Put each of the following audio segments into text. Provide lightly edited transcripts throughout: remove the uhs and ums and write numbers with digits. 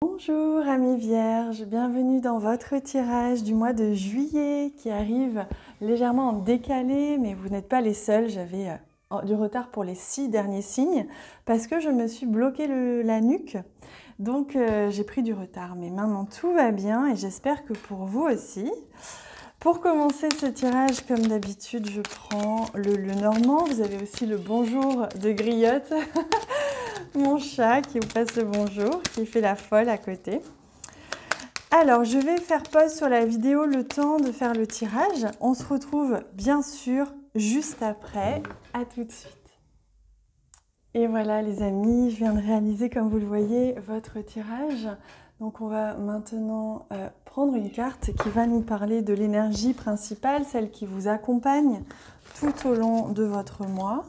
Bonjour amis vierges, bienvenue dans votre tirage du mois de juillet qui arrive légèrement en décalé, mais vous n'êtes pas les seuls. J'avais du retard pour les 6 derniers signes parce que je me suis bloqué la nuque, donc j'ai pris du retard. Mais maintenant tout va bien et j'espère que pour vous aussi. Pour commencer ce tirage, comme d'habitude, je prends le normand. Vous avez aussi le bonjour de Griotte, mon chat qui vous passe le bonjour, qui fait la folle à côté. Alors, je vais faire pause sur la vidéo le temps de faire le tirage. On se retrouve bien sûr juste après. À tout de suite. Et voilà les amis, je viens de réaliser, comme vous le voyez, votre tirage. Donc on va maintenant prendre une carte qui va nous parler de l'énergie principale, celle qui vous accompagne tout au long de votre mois.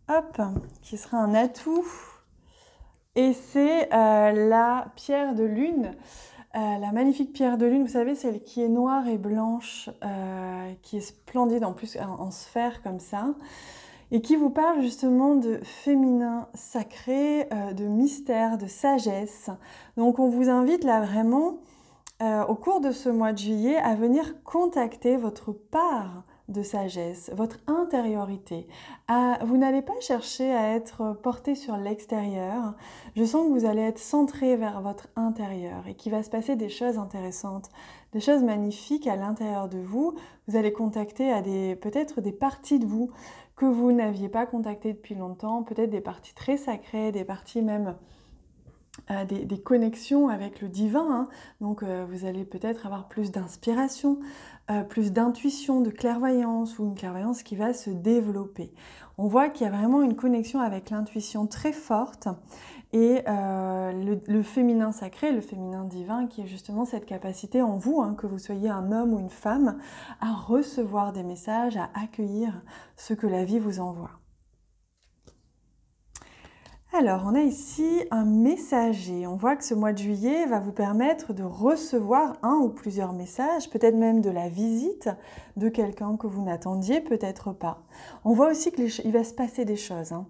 Hop, qui sera un atout. Et c'est la pierre de lune, la magnifique pierre de lune, vous savez, celle qui est noire et blanche, qui est splendide en plus en sphère comme ça. Et qui vous parle justement de féminin sacré, de mystère, de sagesse. Donc on vous invite là vraiment, au cours de ce mois de juillet, à venir contacter votre part de sagesse, votre intériorité. Vous n'allez pas chercher à être porté sur l'extérieur. Je sens que vous allez être centré vers votre intérieur et qu'il va se passer des choses intéressantes, des choses magnifiques à l'intérieur de vous. Vous allez contacter à peut-être des parties de vous que vous n'aviez pas contactées depuis longtemps, peut-être des parties très sacrées, des parties même des connexions avec le divin, hein. Donc vous allez peut-être avoir plus d'inspiration, plus d'intuition, de clairvoyance, ou une clairvoyance qui va se développer. On voit qu'il y a vraiment une connexion avec l'intuition très forte et le féminin sacré, le féminin divin, qui est justement cette capacité en vous, hein, que vous soyez un homme ou une femme, à recevoir des messages, à accueillir ce que la vie vous envoie. Alors, on a ici un messager. On voit que ce mois de juillet va vous permettre de recevoir un ou plusieurs messages, peut-être même de la visite de quelqu'un que vous n'attendiez, peut-être pas. On voit aussi qu'il va se passer des choses, hein.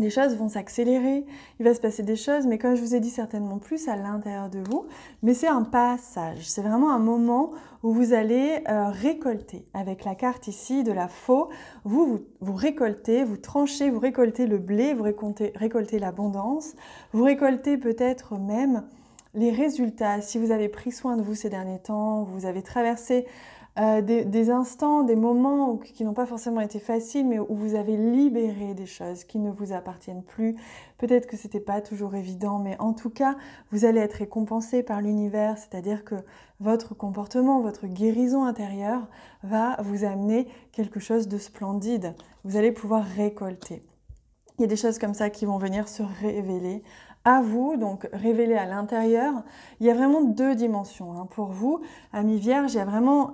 Les choses vont s'accélérer, il va se passer des choses, mais comme je vous ai dit, certainement plus à l'intérieur de vous. Mais c'est un passage, c'est vraiment un moment où vous allez récolter. Avec la carte ici de la faux, vous récoltez, vous tranchez, vous récoltez le blé, vous récoltez l'abondance, vous récoltez peut-être même les résultats. Si vous avez pris soin de vous ces derniers temps, vous avez traversé des instants, des moments qui n'ont pas forcément été faciles, mais où vous avez libéré des choses qui ne vous appartiennent plus. Peut-être que c'était pas toujours évident, mais en tout cas, vous allez être récompensé par l'univers, c'est-à-dire que votre comportement, votre guérison intérieure va vous amener quelque chose de splendide. Vous allez pouvoir récolter. Il y a des choses comme ça qui vont venir se révéler à vous, donc révéler à l'intérieur. Il y a vraiment deux dimensions, hein. Pour vous, amis vierges, il y a vraiment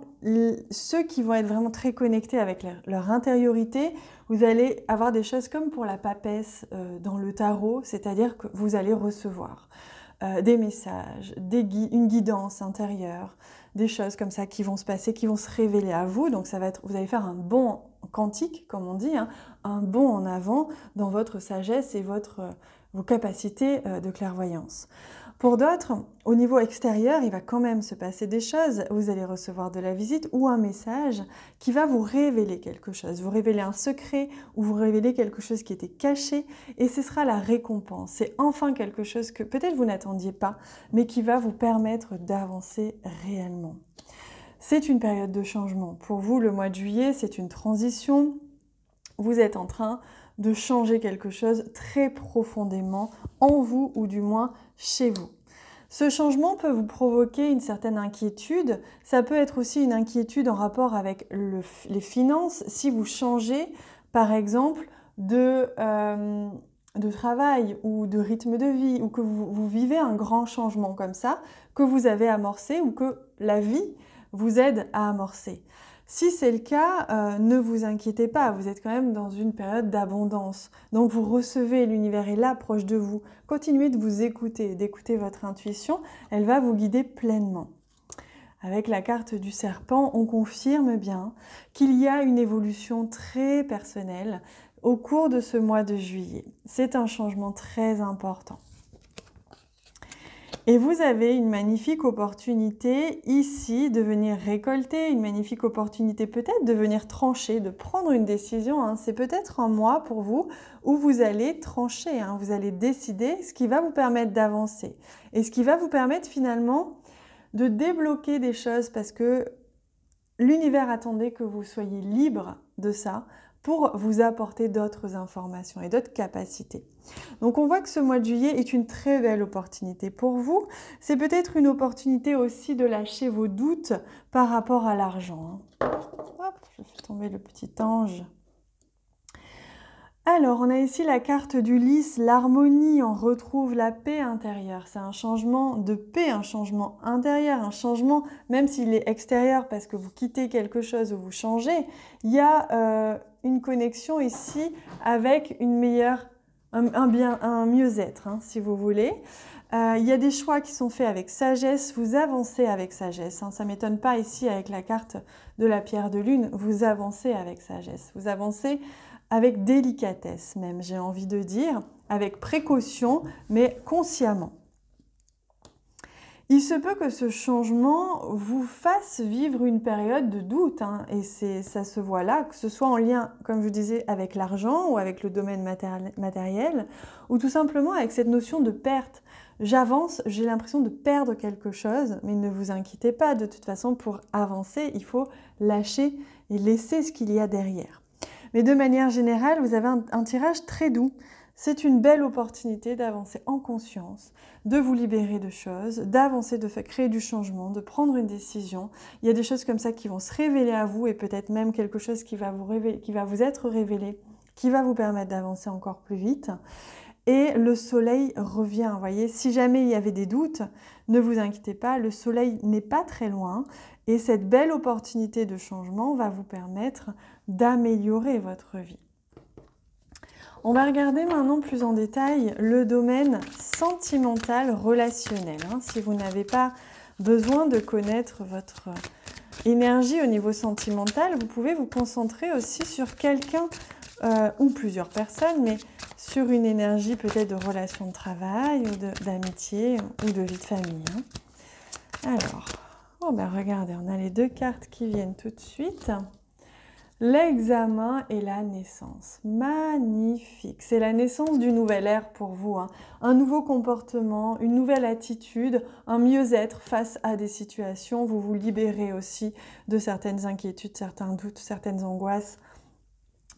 ceux qui vont être vraiment très connectés avec leur intériorité. Vous allez avoir des choses comme pour la papesse dans le tarot, c'est-à-dire que vous allez recevoir des messages, une guidance intérieure, des choses comme ça qui vont se passer, qui vont se révéler à vous. Donc ça va être, vous allez faire un bond quantique, comme on dit, hein, un bond en avant dans votre sagesse et vos capacités de clairvoyance. Pour d'autres, au niveau extérieur, il va quand même se passer des choses. Vous allez recevoir de la visite ou un message qui va vous révéler quelque chose, vous révéler un secret ou vous révéler quelque chose qui était caché, et ce sera la récompense. C'est enfin quelque chose que peut-être vous n'attendiez pas, mais qui va vous permettre d'avancer réellement. C'est une période de changement. Pour vous, le mois de juillet, c'est une transition. Vous êtes en train de changer quelque chose très profondément en vous, ou du moins chez vous. Ce changement peut vous provoquer une certaine inquiétude. Ça peut être aussi une inquiétude en rapport avec les finances. Si vous changez, par exemple, de travail ou de rythme de vie, ou que vous vivez un grand changement comme ça, que vous avez amorcé ou que la vie vous aide à amorcer. Si c'est le cas, ne vous inquiétez pas, vous êtes quand même dans une période d'abondance. Donc vous recevez, l'univers est là, proche de vous. Continuez de vous écouter, d'écouter votre intuition, elle va vous guider pleinement. Avec la carte du serpent, on confirme bien qu'il y a une évolution très personnelle au cours de ce mois de juillet. C'est un changement très important. Et vous avez une magnifique opportunité ici de venir récolter, une magnifique opportunité peut-être de venir trancher, de prendre une décision, hein. C'est peut-être un mois pour vous où vous allez trancher, hein. Vous allez décider ce qui va vous permettre d'avancer et ce qui va vous permettre finalement de débloquer des choses parce que l'univers attendait que vous soyez libre de ça pour vous apporter d'autres informations et d'autres capacités. Donc on voit que ce mois de juillet est une très belle opportunité pour vous. C'est peut-être une opportunité aussi de lâcher vos doutes par rapport à l'argent, hein. Hop, je fais tomber le petit ange. Alors, on a ici la carte du lys, l'harmonie, on retrouve la paix intérieure. C'est un changement de paix, un changement intérieur, un changement, même s'il est extérieur parce que vous quittez quelque chose ou vous changez, il y a une connexion ici avec une meilleure, un mieux-être, hein, si vous voulez. Il y a des choix qui sont faits avec sagesse, vous avancez avec sagesse, hein. Ça ne m'étonne pas ici avec la carte de la pierre de lune, vous avancez avec sagesse, vous avancez avec délicatesse même, j'ai envie de dire, avec précaution, mais consciemment. Il se peut que ce changement vous fasse vivre une période de doute, hein, et ça se voit là, que ce soit en lien, comme je disais, avec l'argent ou avec le domaine matériel, ou tout simplement avec cette notion de perte. J'avance, j'ai l'impression de perdre quelque chose, mais ne vous inquiétez pas, de toute façon, pour avancer, il faut lâcher et laisser ce qu'il y a derrière. Mais de manière générale, vous avez un tirage très doux. C'est une belle opportunité d'avancer en conscience, de vous libérer de choses, d'avancer, de créer du changement, de prendre une décision. Il y a des choses comme ça qui vont se révéler à vous et peut-être même quelque chose qui va vous être révélé, qui va vous permettre d'avancer encore plus vite. Et le soleil revient, vous voyez, si jamais il y avait des doutes, ne vous inquiétez pas, le soleil n'est pas très loin et cette belle opportunité de changement va vous permettre d'améliorer votre vie. On va regarder maintenant plus en détail le domaine sentimental relationnel, hein. Si vous n'avez pas besoin de connaître votre énergie au niveau sentimental, vous pouvez vous concentrer aussi sur quelqu'un ou plusieurs personnes, mais sur une énergie peut-être de relation de travail ou d'amitié ou de vie de famille, hein. Alors, oh ben regardez, on a les deux cartes qui viennent tout de suite. L'examen et la naissance. Magnifique. C'est la naissance d'une nouvelle ère pour vous, hein. Un nouveau comportement, une nouvelle attitude, un mieux-être face à des situations. Vous vous libérez aussi de certaines inquiétudes, certains doutes, certaines angoisses.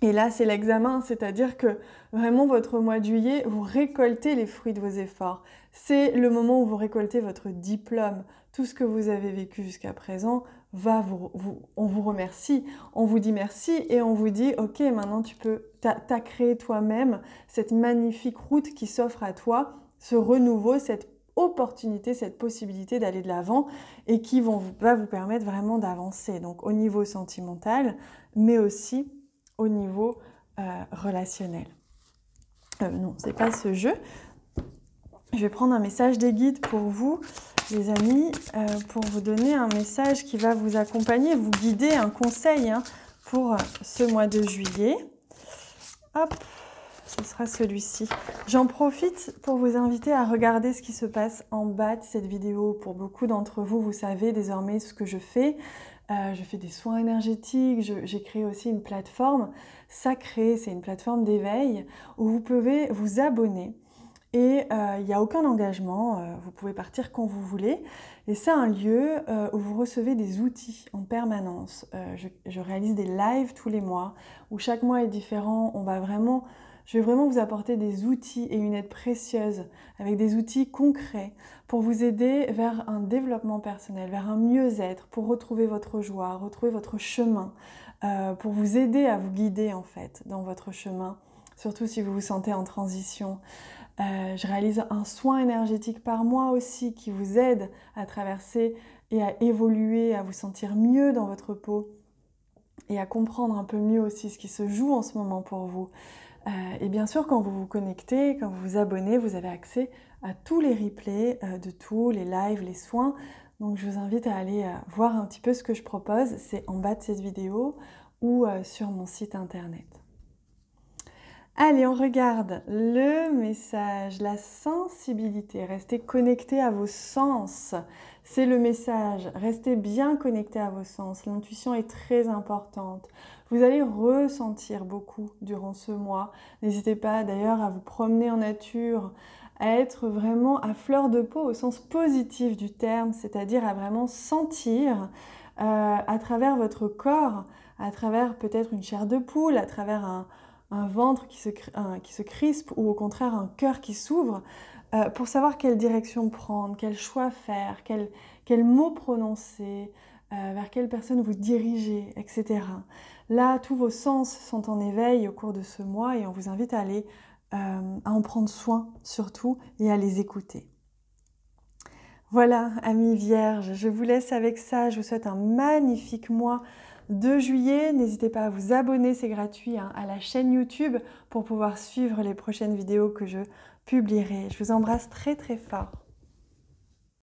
Et là, c'est l'examen, c'est-à-dire que vraiment votre mois de juillet, vous récoltez les fruits de vos efforts. C'est le moment où vous récoltez votre diplôme. Tout ce que vous avez vécu jusqu'à présent, on vous remercie, on vous dit merci et on vous dit « Ok, maintenant t'as créé toi-même cette magnifique route qui s'offre à toi, ce renouveau, cette opportunité, cette possibilité d'aller de l'avant et qui va vous permettre vraiment d'avancer. » Donc au niveau sentimental, mais aussi au niveau relationnel. Non, c'est pas ce jeu. Je vais prendre un message des guides pour vous, les amis, pour vous donner un message qui va vous accompagner, vous guider, un conseil, hein, pour ce mois de juillet. Hop, ce sera celui-ci. J'en profite pour vous inviter à regarder ce qui se passe en bas de cette vidéo. Pour beaucoup d'entre vous, vous savez désormais ce que je fais. Je fais des soins énergétiques, j'ai créé aussi une plateforme sacrée, c'est une plateforme d'éveil où vous pouvez vous abonner et il n'y a aucun engagement, vous pouvez partir quand vous voulez et c'est un lieu où vous recevez des outils en permanence. Je réalise des lives tous les mois où chaque mois est différent, je vais vraiment vous apporter des outils et une aide précieuse avec des outils concrets pour vous aider vers un développement personnel, vers un mieux-être, pour retrouver votre joie, retrouver votre chemin, pour vous aider à vous guider en fait dans votre chemin, surtout si vous vous sentez en transition. Je réalise un soin énergétique par mois aussi qui vous aide à traverser et à évoluer, à vous sentir mieux dans votre peau et à comprendre un peu mieux aussi ce qui se joue en ce moment pour vous. Et bien sûr, quand vous vous connectez, quand vous vous abonnez, vous avez accès à tous les replays de tous les lives, les soins. Donc je vous invite à aller voir un petit peu ce que je propose. C'est en bas de cette vidéo ou sur mon site internet. Allez, on regarde le message, la sensibilité. Restez connecté à vos sens. C'est le message. Restez bien connecté à vos sens. L'intuition est très importante. Vous allez ressentir beaucoup durant ce mois. N'hésitez pas d'ailleurs à vous promener en nature, à être vraiment à fleur de peau au sens positif du terme, c'est-à-dire à vraiment sentir à travers votre corps, à travers peut-être une chair de poule, à travers un ventre qui se crispe ou au contraire un cœur qui s'ouvre pour savoir quelle direction prendre, quel choix faire, quel mot prononcer, vers quelle personne vous diriger, etc. Là, tous vos sens sont en éveil au cours de ce mois et on vous invite à en prendre soin surtout et à les écouter. Voilà, amis vierges, je vous laisse avec ça. Je vous souhaite un magnifique mois de juillet. N'hésitez pas à vous abonner, c'est gratuit, hein, à la chaîne YouTube pour pouvoir suivre les prochaines vidéos que je publierai. Je vous embrasse très très fort.